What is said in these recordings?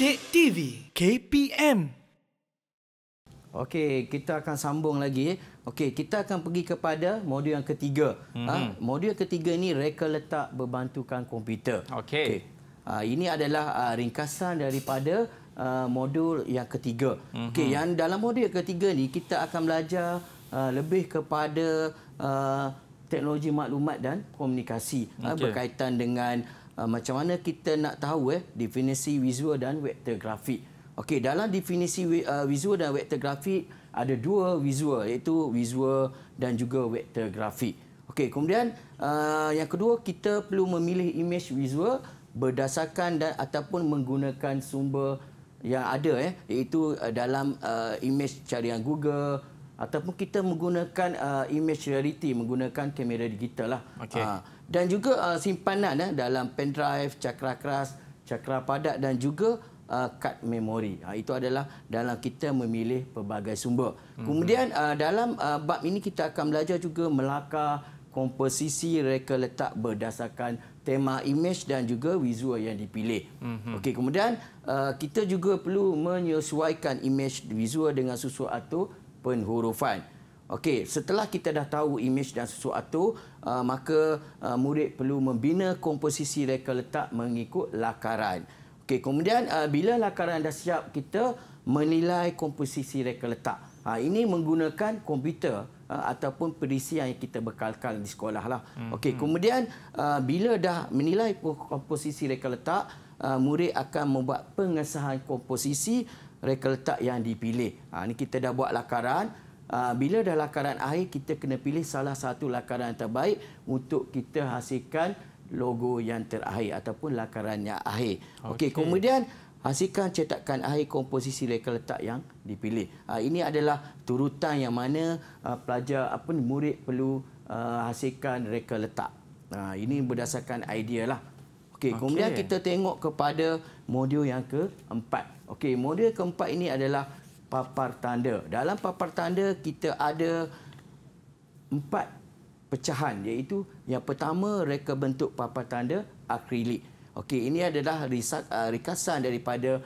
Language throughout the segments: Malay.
Didik TV KPM. Okey, kita akan sambung lagi. Okey, kita akan pergi kepada modul yang ketiga. Modul ketiga ni reka letak berbantukan komputer. Okey. Ini adalah ringkasan daripada modul yang ketiga. Okey, yang dalam modul yang ketiga ni kita akan belajar lebih kepada teknologi maklumat dan komunikasi berkaitan dengan macam mana kita nak tahu definisi visual dan vektor grafik. Okey, dalam definisi visual dan vektor grafik ada dua visual, iaitu visual dan juga vektor grafik. Okey, kemudian yang kedua, kita perlu memilih image visual berdasarkan dan ataupun menggunakan sumber yang ada iaitu dalam image carian Google ataupun kita menggunakan image reality menggunakan kamera digital lah. Okey. Dan juga simpanan dalam pendrive, cakra keras, cakra padat dan juga kad memori. Itu adalah dalam kita memilih pelbagai sumber. Kemudian dalam bab ini kita akan belajar juga melakar komposisi reka letak berdasarkan tema image dan juga visual yang dipilih. Okey, kemudian kita juga perlu menyesuaikan image visual dengan susun atur penghurufan. Okey, setelah kita dah tahu image dan susun atur, maka murid perlu membina komposisi reka letak mengikut lakaran. Okey, kemudian bila lakaran dah siap, kita menilai komposisi reka letak. Ini menggunakan komputer ataupun perisian yang kita bekalkan di sekolah lah. Okey, kemudian bila dah menilai komposisi reka letak, murid akan membuat pengesahan komposisi reka letak yang dipilih. Ini kita dah buat lakaran. Bila dah lakaran akhir, kita kena pilih salah satu lakaran yang terbaik untuk kita hasilkan logo yang terakhir ataupun lakaran yang akhir. Okey, kemudian hasilkan cetakan akhir komposisi reka letak yang dipilih. Ini adalah turutan yang mana pelajar murid perlu hasilkan reka letak. Ini berdasarkan idea lah. Okey, kemudian kita tengok kepada modul yang keempat. Okey, modul keempat ini adalah papar tanda. Dalam papar tanda kita ada 4 pecahan, iaitu yang pertama reka bentuk papan tanda akrilik. Okey, ini adalah ringkasan daripada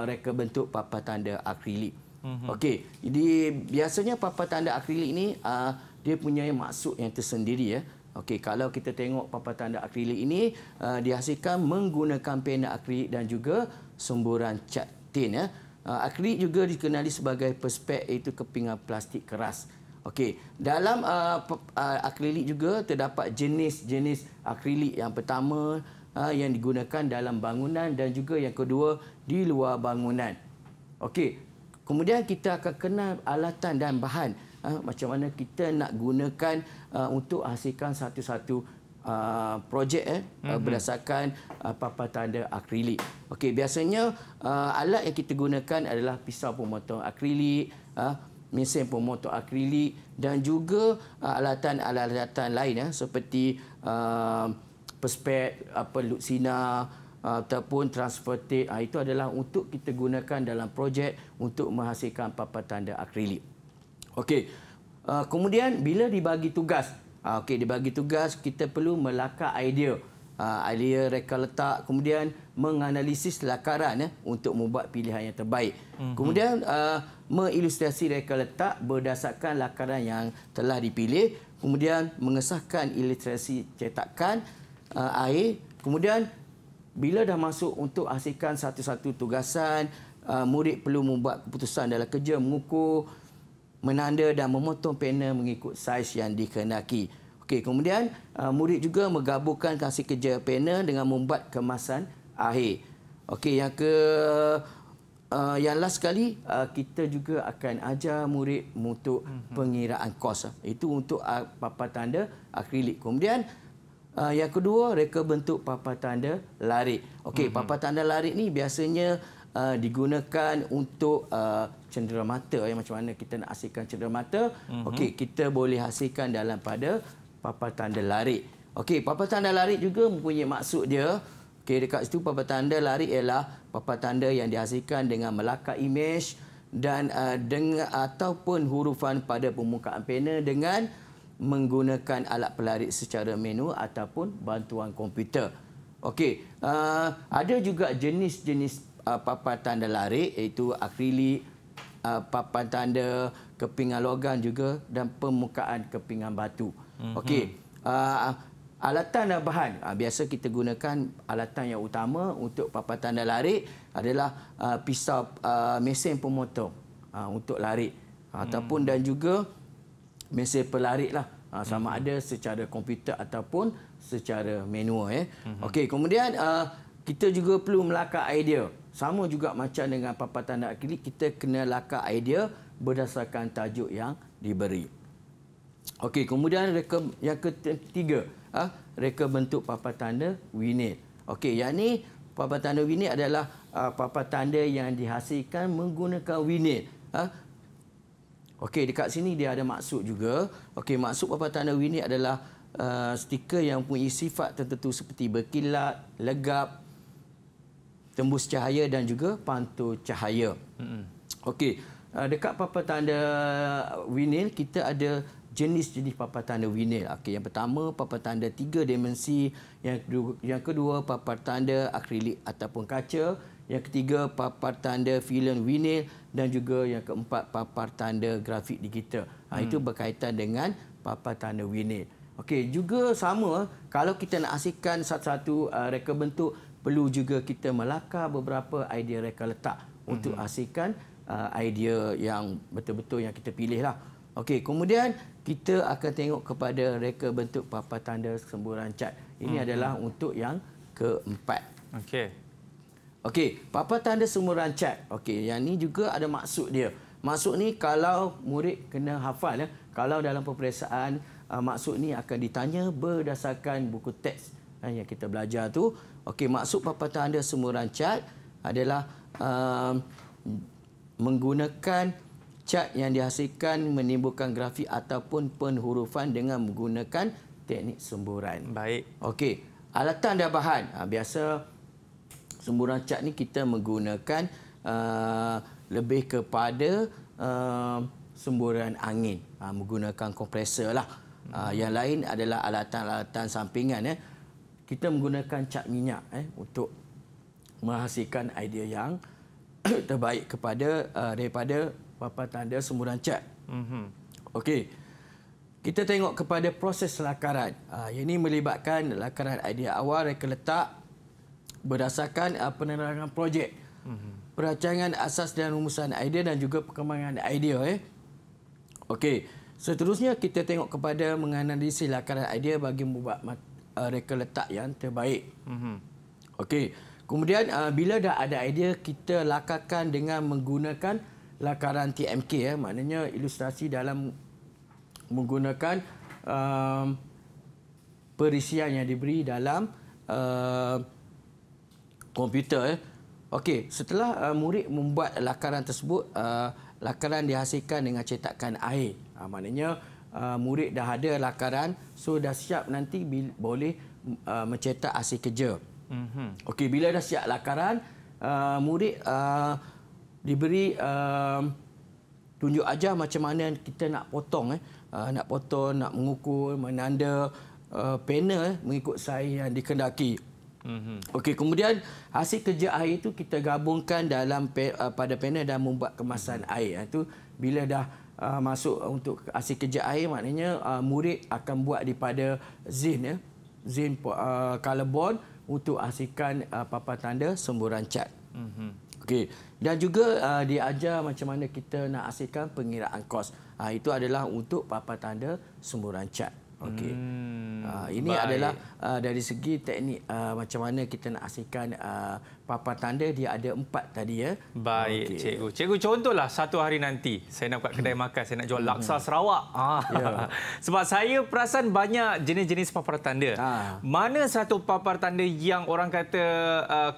reka bentuk papan tanda akrilik. Okey, jadi biasanya papan tanda akrilik ini dia punya maksud yang tersendiri . Okey, kalau kita tengok papan tanda akrilik ini dihasilkan menggunakan pena akrilik dan juga semburan cat tin . Akrilik juga dikenali sebagai perspek, iaitu kepingan plastik keras. Okey, dalam akrilik juga terdapat jenis-jenis akrilik. Yang pertama yang digunakan dalam bangunan dan juga yang kedua di luar bangunan. Okey, kemudian kita akan kenal alatan dan bahan. Macam mana kita nak gunakan untuk hasilkan satu-satu projek berdasarkan papan tanda akrilik. Okey, biasanya alat yang kita gunakan adalah pisau pemotong akrilik, mesin pemotong akrilik dan juga alatan-alatan lain seperti perspek, lutsina ataupun transfer tape. Itu adalah untuk kita gunakan dalam projek untuk menghasilkan papan tanda akrilik. Okey, kemudian bila dibagi tugas, dibagi tugas, kita perlu melakar idea reka letak, kemudian menganalisis lakaran untuk membuat pilihan yang terbaik. Kemudian mengilustrasi reka letak berdasarkan lakaran yang telah dipilih, kemudian mengesahkan ilustrasi cetakan akhir. Kemudian bila dah masuk untuk hasilkan satu-satu tugasan, murid perlu membuat keputusan dalam kerja mengukur, menanda dan memotong pena mengikut saiz yang dikehendaki. Okey, kemudian murid juga menggabungkan hasil kerja pena dengan membuat kemasan akhir. Okey, yang last sekali, kita juga akan ajar murid untuk pengiraan kos. Itu untuk papan tanda akrilik. Kemudian yang kedua, reka bentuk papan tanda larik. Okey, papan tanda larik ni biasanya digunakan untuk cenderamata. Macam mana kita nak hasilkan cenderamata. Okey, kita boleh hasilkan dalam pada papan tanda larik. Okey, papan tanda larik juga mempunyai maksud dia. Okey, dekat situ papan tanda larik ialah papan tanda yang dihasilkan dengan melakar imej dan dengan ataupun hurufan pada permukaan pena dengan menggunakan alat pelarik secara manual ataupun bantuan komputer. Okey, ada juga jenis-jenis papan tanda larik iaitu akrilik, papan tanda kepingan logam juga dan permukaan kepingan batu. Okey. Alatan dan bahan. Biasa kita gunakan alatan yang utama untuk papan tanda larik adalah pisau mesin pemotong untuk larik ataupun dan juga mesin pelarik lah. Sama ada secara komputer ataupun secara manual. Okey, kemudian kita juga perlu melakar idea. Sama juga macam dengan papan tanda akrilik, kita kena lakar idea berdasarkan tajuk yang diberi. Okey, kemudian yang ketiga, reka bentuk papan tanda vinil. Okey, yang ni papan tanda vinil adalah papan tanda yang dihasilkan menggunakan vinil. Okey, dekat sini dia ada maksud juga. Okey, maksud papan tanda vinil adalah stiker yang mempunyai sifat tertentu seperti berkilat, legap, tembus cahaya dan juga pantul cahaya. Okey, dekat papan tanda vinil kita ada jenis-jenis papan tanda vinil. Okey, yang pertama papan tanda 3 dimensi, yang kedua papan tanda akrilik ataupun kaca, yang ketiga papan tanda filem vinil dan juga yang keempat papan tanda grafik digital. Itu berkaitan dengan papan tanda vinil. Okey, juga sama kalau kita nak hasilkan satu-satu reka bentuk, perlu juga kita melakar beberapa idea reka letak untuk hasilkan idea yang betul-betul yang kita pilih lah. Okey, kemudian kita akan tengok kepada reka bentuk papan tanda semburan cat. Ini adalah untuk yang keempat. Okey, papan tanda semburan cat. Okey, yang ni juga ada maksud dia. Maksud ni kalau murid kena hafal ya. Kalau dalam peperiksaan maksud ni akan ditanya berdasarkan buku teks yang kita belajar tu. Okey, maksud papan tanda semburan cat adalah menggunakan cat yang dihasilkan menimbulkan grafik ataupun penhurufan dengan menggunakan teknik semburan. Baik. Okey, alatan dan bahan. Biasa semburan cat ni kita menggunakan lebih kepada semburan angin, menggunakan kompresor lah. Yang lain adalah alatan-alatan sampingan. Kita menggunakan cat minyak untuk menghasilkan idea yang terbaik daripada papan tanda semburan cat. Okey, kita tengok kepada proses lakaran. Ini melibatkan lakaran idea awal, reka letak berdasarkan penerangan projek, perancangan asas dan rumusan idea dan juga perkembangan idea. Okey, seterusnya kita tengok kepada menganalisis lakaran idea bagi membuat reka letak yang terbaik. Okey, kemudian bila dah ada idea, kita lakarkan dengan menggunakan lakaran TMK, maknanya ilustrasi dalam menggunakan perisian yang diberi dalam komputer. Okey, setelah murid membuat lakaran tersebut, lakaran dihasilkan dengan cetakan air. Maknanya murid dah ada lakaran, so dah siap nanti boleh mencetak hasil kerja. Okey, bila dah siap lakaran, murid diberi tunjuk ajar macam mana kita nak potong, nak potong, nak mengukur, menanda panel mengikut saiz yang dikehendaki. Okey, kemudian hasil kerja air itu kita gabungkan dalam pada panel dan membuat kemasan air. Itu bila dah masuk untuk hasil kerja air, maknanya murid akan buat daripada zin, zin color bond untuk hasilkan papan tanda semburan cat. Okey, dan juga diajar macam mana kita nak hasilkan pengiraan kos. Itu adalah untuk papan tanda semburan cat. Okey. Ini baik. Adalah dari segi teknik macam mana kita nak hasilkan papan tanda. Dia ada 4 tadi. Baik, okay. Cikgu. Cikgu, contohlah satu hari nanti saya nak buat kedai makan, saya nak jual laksa Sarawak. Yeah. Sebab saya perasan banyak jenis-jenis papan tanda. Mana satu papan tanda yang orang kata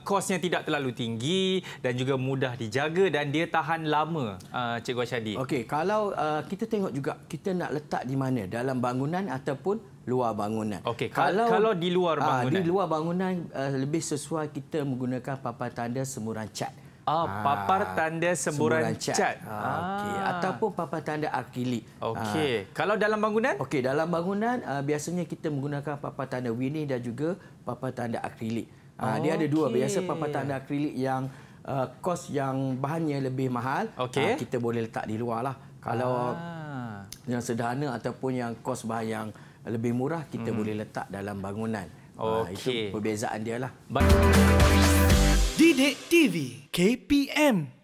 kosnya tidak terlalu tinggi dan juga mudah dijaga dan dia tahan lama, Cikgu Ashadi? Okey, kalau kita tengok juga kita nak letak di mana, dalam bangunan ataupun luar bangunan. Okey, kalau di luar bangunan. Di luar bangunan lebih sesuai kita menggunakan papan tanda semburan cat. Papan tanda semburan cat. Okey, ataupun papan tanda akrilik. Okey. Kalau dalam bangunan? Okey, dalam bangunan biasanya kita menggunakan papan tanda vinil dan juga papan tanda akrilik. Dia ada dua. Biasa papan tanda akrilik yang kos yang bahannya lebih mahal, kita boleh letak di luar lah. Kalau yang sederhana ataupun yang kos bahan yang lebih murah, kita boleh letak dalam bangunan. Itu perbezaan dia lah. Didik TV KPM